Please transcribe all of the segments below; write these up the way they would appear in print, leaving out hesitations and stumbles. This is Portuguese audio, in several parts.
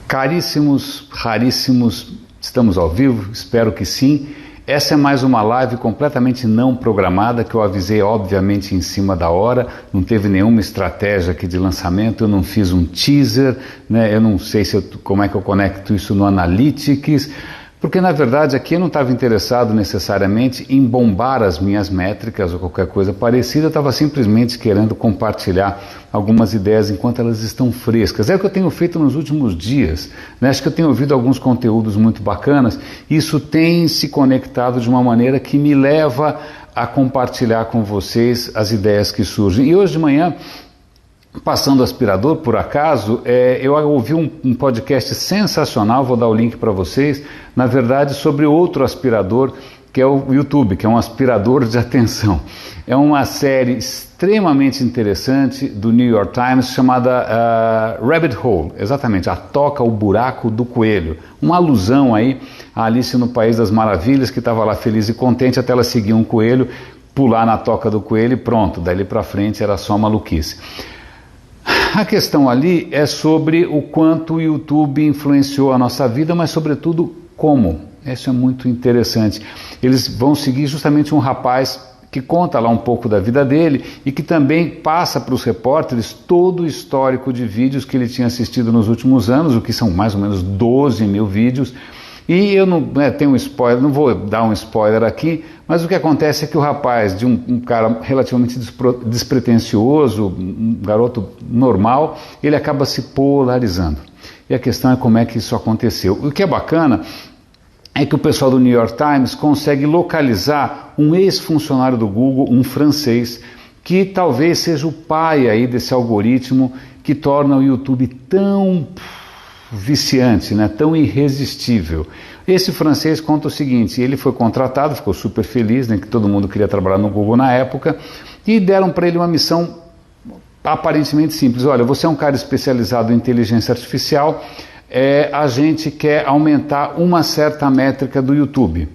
Caríssimos, raríssimos, estamos ao vivo? Espero que sim. Essa é mais uma live completamente não programada, que eu avisei obviamente em cima da hora, não teve nenhuma estratégia aqui de lançamento, eu não fiz um teaser, né? Eu não sei como é que eu conecto isso no Analytics, porque na verdade aqui eu não estava interessado necessariamente em bombar as minhas métricas ou qualquer coisa parecida, eu estava simplesmente querendo compartilhar algumas ideias enquanto elas estão frescas. É o que eu tenho feito nos últimos dias, né? Acho que eu tenho ouvido alguns conteúdos muito bacanas, isso tem se conectado de uma maneira que me leva a compartilhar com vocês as ideias que surgem. E hoje de manhã, passando o aspirador, por acaso, eu ouvi um podcast sensacional, vou dar o link para vocês, na verdade sobre outro aspirador, que é o YouTube, que é um aspirador de atenção. É uma série extremamente interessante do New York Times chamada Rabbit Hole, exatamente, a toca, o buraco do coelho. Uma alusão aí a Alice no País das Maravilhas, que estava lá feliz e contente até ela seguir um coelho, pular na toca do coelho e pronto, dali para frente era só maluquice. A questão ali é sobre o quanto o YouTube influenciou a nossa vida, mas sobretudo como. Isso é muito interessante. Eles vão seguir justamente um rapaz que conta lá um pouco da vida dele e que também passa para os repórteres todo o histórico de vídeos que ele tinha assistido nos últimos anos, o que são mais ou menos 12 mil vídeos. E eu não tenho um spoiler, não vou dar um spoiler aqui, mas o que acontece é que o rapaz, de um cara relativamente despretensioso, um garoto normal, ele acaba se polarizando. E a questão é como é que isso aconteceu. O que é bacana é que o pessoal do New York Times consegue localizar um ex-funcionário do Google, um francês, que talvez seja o pai aí desse algoritmo que torna o YouTube tão viciante, né, tão irresistível. Esse francês conta o seguinte: ele foi contratado, ficou super feliz, né, que todo mundo queria trabalhar no Google na época, e deram para ele uma missão aparentemente simples. Olha, você é um cara especializado em inteligência artificial, a gente quer aumentar uma certa métrica do YouTube.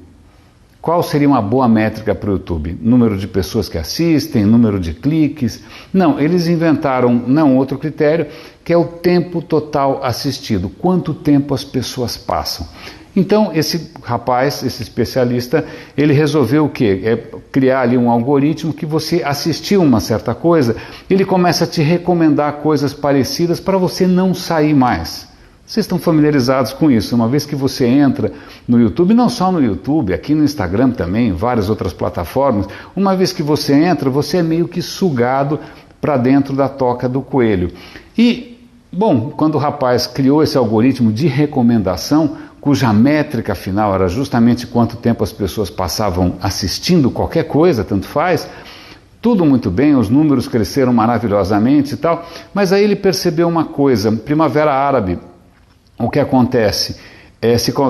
Qual seria uma boa métrica para o YouTube? Número de pessoas que assistem, número de cliques? Não, eles inventaram outro critério, que é o tempo total assistido. Quanto tempo as pessoas passam? Então, esse rapaz, esse especialista, ele resolveu o quê? Criar ali um algoritmo que você assistiu uma certa coisa, ele começa a te recomendar coisas parecidas para você não sair mais. Vocês estão familiarizados com isso, uma vez que você entra no YouTube, não só no YouTube, aqui no Instagram também, várias outras plataformas, uma vez que você entra, você é meio que sugado para dentro da toca do coelho. E, bom, quando o rapaz criou esse algoritmo de recomendação, cuja métrica final era justamente quanto tempo as pessoas passavam assistindo qualquer coisa, tanto faz, tudo muito bem, os números cresceram maravilhosamente e tal, mas aí ele percebeu uma coisa: Primavera Árabe, o que acontece?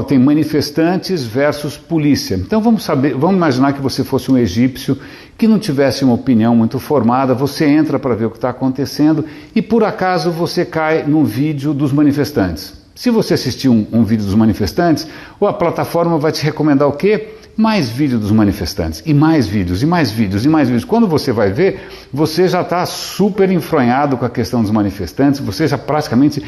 Tem manifestantes versus polícia. Então vamos imaginar que você fosse um egípcio que não tivesse uma opinião muito formada, você entra para ver o que está acontecendo e por acaso você cai num vídeo dos manifestantes. Se você assistir um vídeo dos manifestantes, a plataforma vai te recomendar o quê? Mais vídeos dos manifestantes, e mais vídeos, e mais vídeos, e mais vídeos. Quando você vai ver, você já está super enfronhado com a questão dos manifestantes, você já praticamente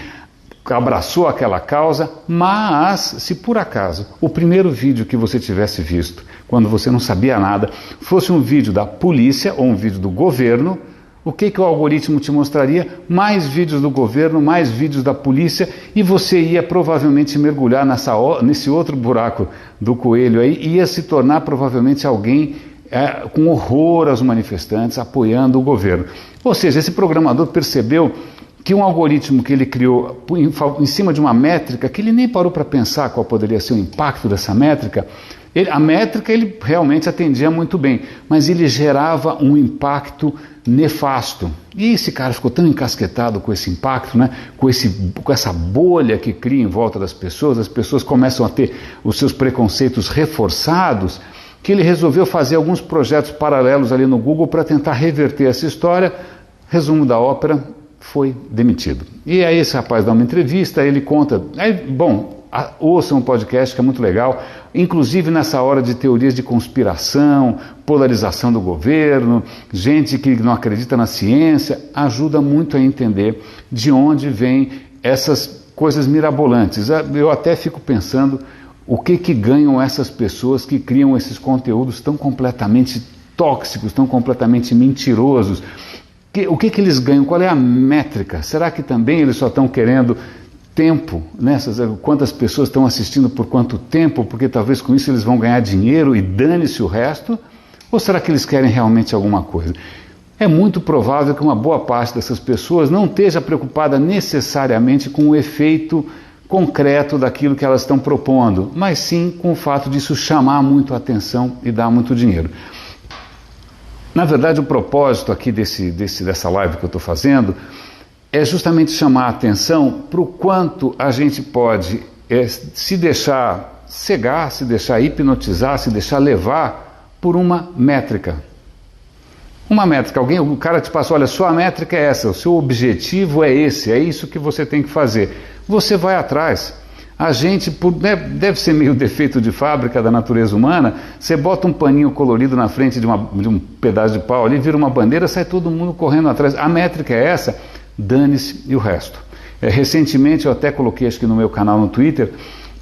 abraçou aquela causa, mas se por acaso o primeiro vídeo que você tivesse visto, quando você não sabia nada, fosse um vídeo da polícia ou um vídeo do governo, o que o algoritmo te mostraria? Mais vídeos do governo, mais vídeos da polícia, e você ia provavelmente mergulhar nesse outro buraco do coelho aí, e ia se tornar provavelmente alguém com horror aos manifestantes, apoiando o governo. Ou seja, esse programador percebeu que um algoritmo que ele criou em cima de uma métrica, que ele nem parou para pensar qual poderia ser o impacto dessa métrica, a métrica ele realmente atendia muito bem, mas ele gerava um impacto nefasto. E esse cara ficou tão encasquetado com esse impacto, né, com essa bolha que cria em volta das pessoas, as pessoas começam a ter os seus preconceitos reforçados, que ele resolveu fazer alguns projetos paralelos ali no Google para tentar reverter essa história. Resumo da ópera: foi demitido. E aí esse rapaz dá uma entrevista, ele conta, ouçam um podcast que é muito legal, inclusive nessa hora de teorias de conspiração, polarização do governo, gente que não acredita na ciência, ajuda muito a entender de onde vem essas coisas mirabolantes. Eu até fico pensando o que ganham essas pessoas que criam esses conteúdos tão completamente tóxicos, tão completamente mentirosos. O que eles ganham? Qual é a métrica? Será que também eles só estão querendo tempo? Quantas pessoas estão assistindo por quanto tempo? Porque talvez com isso eles vão ganhar dinheiro e dane-se o resto? Ou será que eles querem realmente alguma coisa? É muito provável que uma boa parte dessas pessoas não esteja preocupada necessariamente com o efeito concreto daquilo que elas estão propondo, mas sim com o fato disso chamar muito a atenção e dar muito dinheiro. Na verdade, o propósito aqui dessa live que eu estou fazendo é justamente chamar a atenção para o quanto a gente pode se deixar cegar, se deixar hipnotizar, se deixar levar por uma métrica. Uma métrica, o cara te passou, olha, sua métrica é essa, o seu objetivo é esse, é isso que você tem que fazer. Você vai atrás. A gente, deve ser meio defeito de fábrica da natureza humana, você bota um paninho colorido na frente de um pedaço de pau ali, vira uma bandeira, sai todo mundo correndo atrás. A métrica é essa, dane-se e o resto. Recentemente eu até coloquei, acho que no meu canal no Twitter,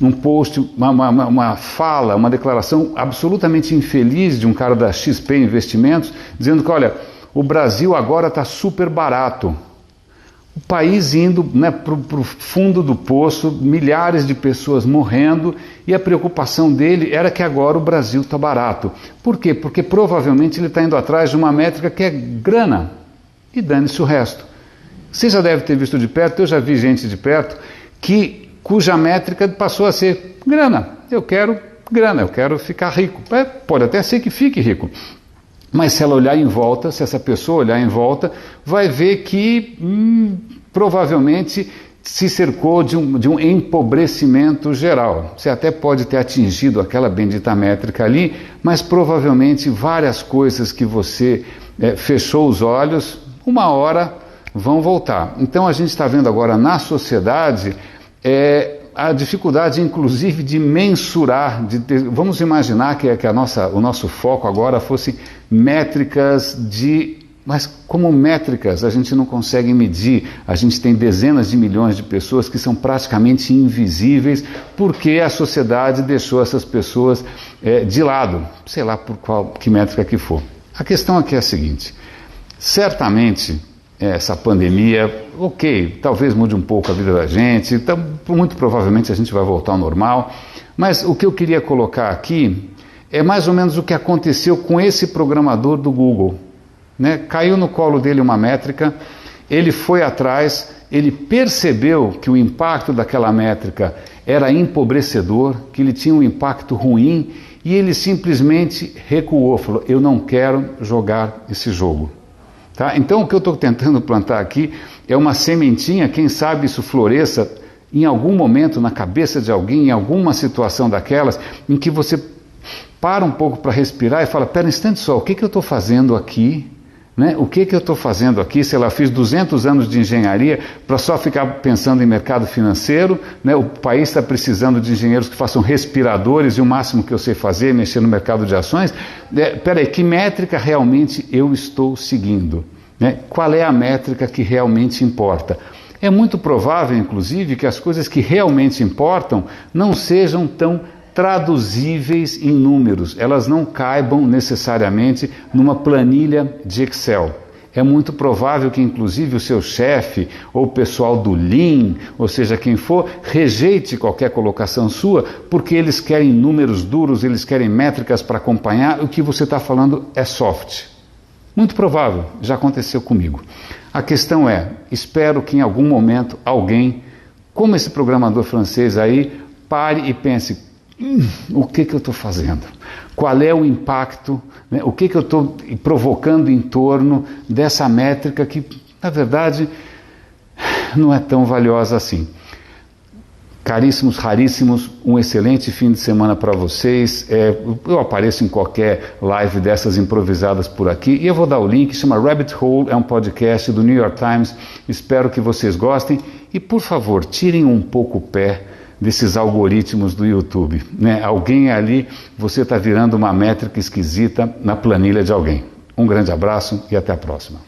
um post, uma fala, uma declaração absolutamente infeliz de um cara da XP Investimentos, dizendo que, olha, o Brasil agora está super barato. O país indo para o fundo do poço, milhares de pessoas morrendo, e a preocupação dele era que agora o Brasil está barato. Por quê? Porque provavelmente ele está indo atrás de uma métrica que é grana, e dane-se o resto. Você já deve ter visto de perto, eu já vi gente de perto, cuja métrica passou a ser grana. Eu quero grana, eu quero ficar rico. Pode até ser que fique rico. Mas se ela olhar em volta, se essa pessoa olhar em volta, vai ver que provavelmente se cercou de um empobrecimento geral. Você até pode ter atingido aquela bendita métrica ali, mas provavelmente várias coisas que você fechou os olhos, uma hora vão voltar. Então a gente está vendo agora na sociedade a dificuldade, inclusive, de mensurar, vamos imaginar que o nosso foco agora fosse métricas mas como métricas a gente não consegue medir, a gente tem dezenas de milhões de pessoas que são praticamente invisíveis porque a sociedade deixou essas pessoas de lado, sei lá por que métrica que for. A questão aqui é a seguinte, certamente essa pandemia, ok, talvez mude um pouco a vida da gente, então, muito provavelmente a gente vai voltar ao normal, mas o que eu queria colocar aqui é mais ou menos o que aconteceu com esse programador do Google. Caiu no colo dele uma métrica, ele foi atrás, ele percebeu que o impacto daquela métrica era empobrecedor, que ele tinha um impacto ruim, e ele simplesmente recuou, falou, eu não quero jogar esse jogo. Tá? Então o que eu estou tentando plantar aqui é uma sementinha, quem sabe isso floresça em algum momento na cabeça de alguém, em alguma situação daquelas, em que você para um pouco para respirar e fala, pera um instante só, o que eu estou fazendo aqui? O que eu estou fazendo aqui? Sei lá, fiz 200 anos de engenharia para só ficar pensando em mercado financeiro, o país está precisando de engenheiros que façam respiradores e o máximo que eu sei fazer é mexer no mercado de ações. Peraí, que métrica realmente eu estou seguindo? Qual é a métrica que realmente importa? É muito provável, inclusive, que as coisas que realmente importam não sejam tão traduzíveis em números, elas não caibam necessariamente numa planilha de Excel. É muito provável que inclusive o seu chefe ou o pessoal do Lean, ou seja, quem for, rejeite qualquer colocação sua, porque eles querem números duros, eles querem métricas para acompanhar, o que você está falando é soft. Muito provável, já aconteceu comigo. A questão é, espero que em algum momento alguém, como esse programador francês aí, pare e pense, o que eu estou fazendo? Qual é o impacto? O que eu estou provocando em torno dessa métrica que, na verdade, não é tão valiosa assim. Caríssimos, raríssimos, um excelente fim de semana para vocês. Eu apareço em qualquer live dessas improvisadas por aqui e eu vou dar o link, chama Rabbit Hole, é um podcast do New York Times. Espero que vocês gostem e, por favor, tirem um pouco o pé desses algoritmos do YouTube. Alguém ali, você está virando uma métrica esquisita na planilha de alguém. Um grande abraço e até a próxima.